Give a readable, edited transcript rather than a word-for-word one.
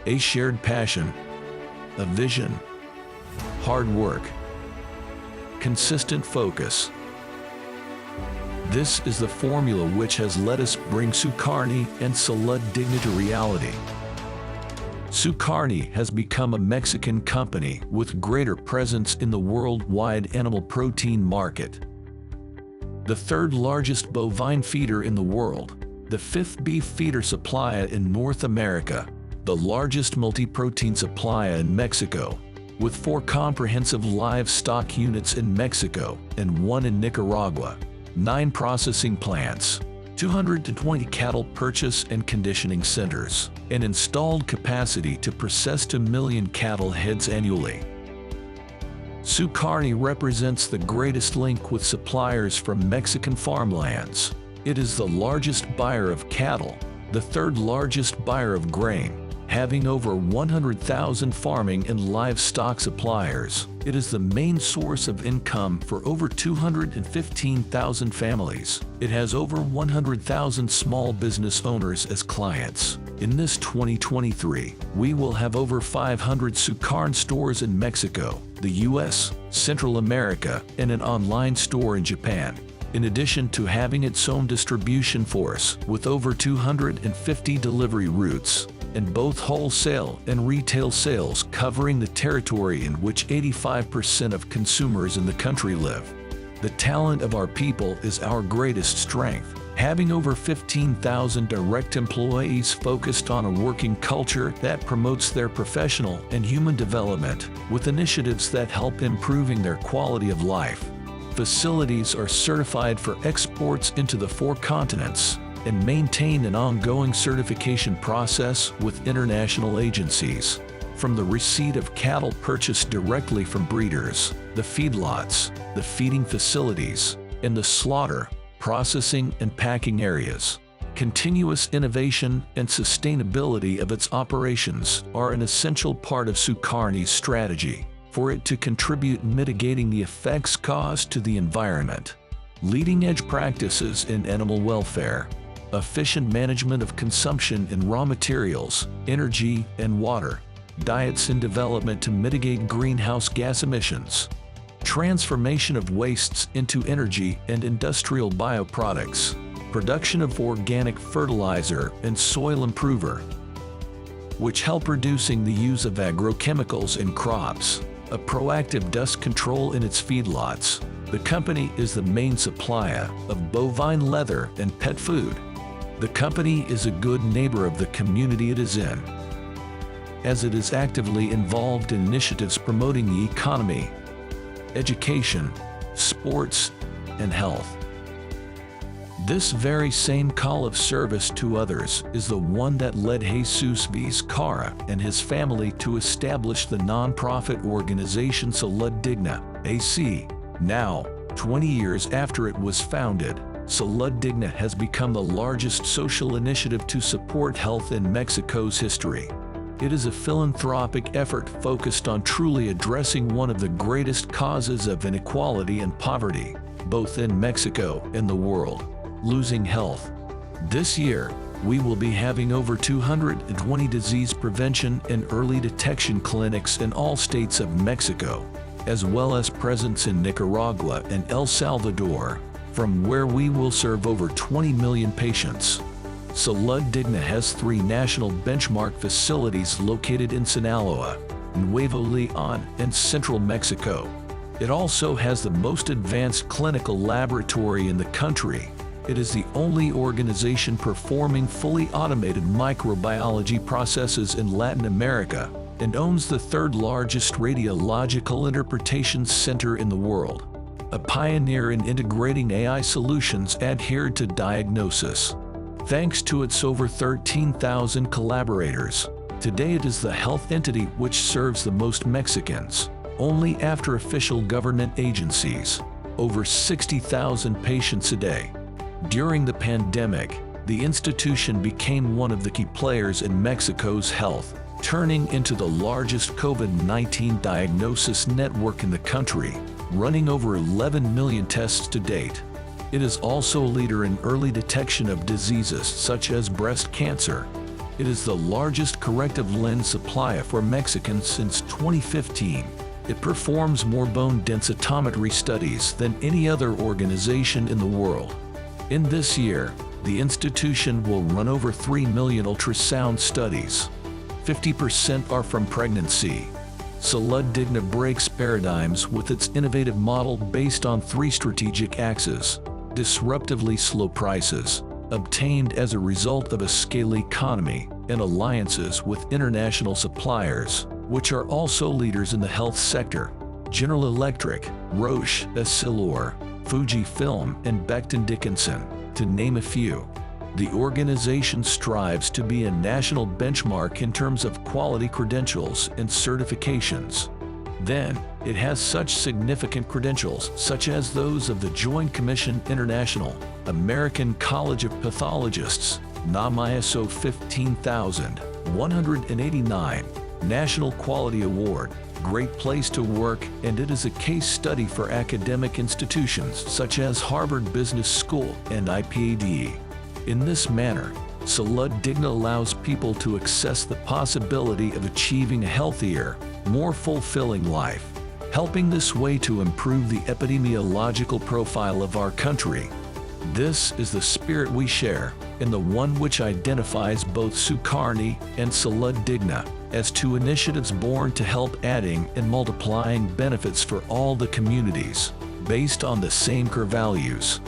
a shared passion, a vision, hard work, consistent focus. This is the formula which has let us bring Sucarni and Salud Digna to reality. Sucarni has become a Mexican company with greater presence in the worldwide animal protein market. The third largest bovine feeder in the world, the fifth beef feeder supplier in North America, the largest multi-protein supplier in Mexico, with 4 comprehensive livestock units in Mexico and 1 in Nicaragua, 9 processing plants, 220 cattle purchase and conditioning centers, and installed capacity to process 2 million cattle heads annually. Sucarni represents the greatest link with suppliers from Mexican farmlands. It is the largest buyer of cattle, the third largest buyer of grain, having over 100,000 farming and livestock suppliers. It is the main source of income for over 215,000 families. It has over 100,000 small business owners as clients. In this 2023, we will have over 500 Sucarni stores in Mexico, the US, Central America, and an online store in Japan, in addition to having its own distribution force with over 250 delivery routes, and both wholesale and retail sales covering the territory in which 85% of consumers in the country live. The talent of our people is our greatest strength, having over 15,000 direct employees focused on a working culture that promotes their professional and human development, with initiatives that help improving their quality of life. Facilities are certified for exports into the 4 continents and maintain an ongoing certification process with international agencies. From the receipt of cattle purchased directly from breeders, the feedlots, the feeding facilities, and the slaughter, processing, and packing areas. Continuous innovation and sustainability of its operations are an essential part of Sucarni's strategy for it to contribute mitigating the effects caused to the environment. Leading-edge practices in animal welfare, efficient management of consumption in raw materials, energy, and water, diets in development to mitigate greenhouse gas emissions, transformation of wastes into energy and industrial bioproducts, production of organic fertilizer and soil improver, which help reducing the use of agrochemicals in crops, a proactive dust control in its feedlots. The company is the main supplier of bovine leather and pet food. The company is a good neighbor of the community it is in, as it is actively involved in initiatives promoting the economy, education, sports, and health. This very same call of service to others is the one that led Jesus Vizcarra and his family to establish the non-profit organization Salud Digna, AC. Now, 20 years after it was founded, Salud Digna has become the largest social initiative to support health in Mexico's history. It is a philanthropic effort focused on truly addressing one of the greatest causes of inequality and poverty, both in Mexico and the world: losing health. This year, we will be having over 220 disease prevention and early detection clinics in all states of Mexico, as well as presence in Nicaragua and El Salvador, from where we will serve over 20 million patients. Salud Digna has 3 national benchmark facilities located in Sinaloa, Nuevo Leon, and Central Mexico. It also has the most advanced clinical laboratory in the country. It is the only organization performing fully automated microbiology processes in Latin America and owns the 3rd largest radiological interpretation center in the world. A pioneer in integrating AI solutions adhered to diagnosis. Thanks to its over 13,000 collaborators, today it is the health entity which serves the most Mexicans, only after official government agencies, over 60,000 patients a day. During the pandemic, the institution became one of the key players in Mexico's health, turning into the largest COVID-19 diagnosis network in the country, running over 11 million tests to date. It is also a leader in early detection of diseases such as breast cancer, It is the largest corrective lens supplier for Mexicans since 2015. It performs more bone densitometry studies than any other organization in the world. In this year, the institution will run over 3 million ultrasound studies. 50% are from pregnancy. Salud Digna breaks paradigms with its innovative model based on 3 strategic axes: disruptively slow prices, obtained as a result of a scale economy, and alliances with international suppliers, which are also leaders in the health sector: General Electric, Roche, Essilor, Fujifilm, and Becton Dickinson, to name a few. The organization strives to be a national benchmark in terms of quality credentials and certifications. Then, it has such significant credentials such as those of the Joint Commission International, American College of Pathologists, NAMI ISO 15189, National Quality Award, Great Place to Work, and it is a case study for academic institutions such as Harvard Business School and IPAD. In this manner, Salud Digna allows people to access the possibility of achieving a healthier, more fulfilling life, helping this way to improve the epidemiological profile of our country. This is the spirit we share, and the one which identifies both Sukarni and Salud Digna as 2 initiatives born to help adding and multiplying benefits for all the communities, based on the same core values.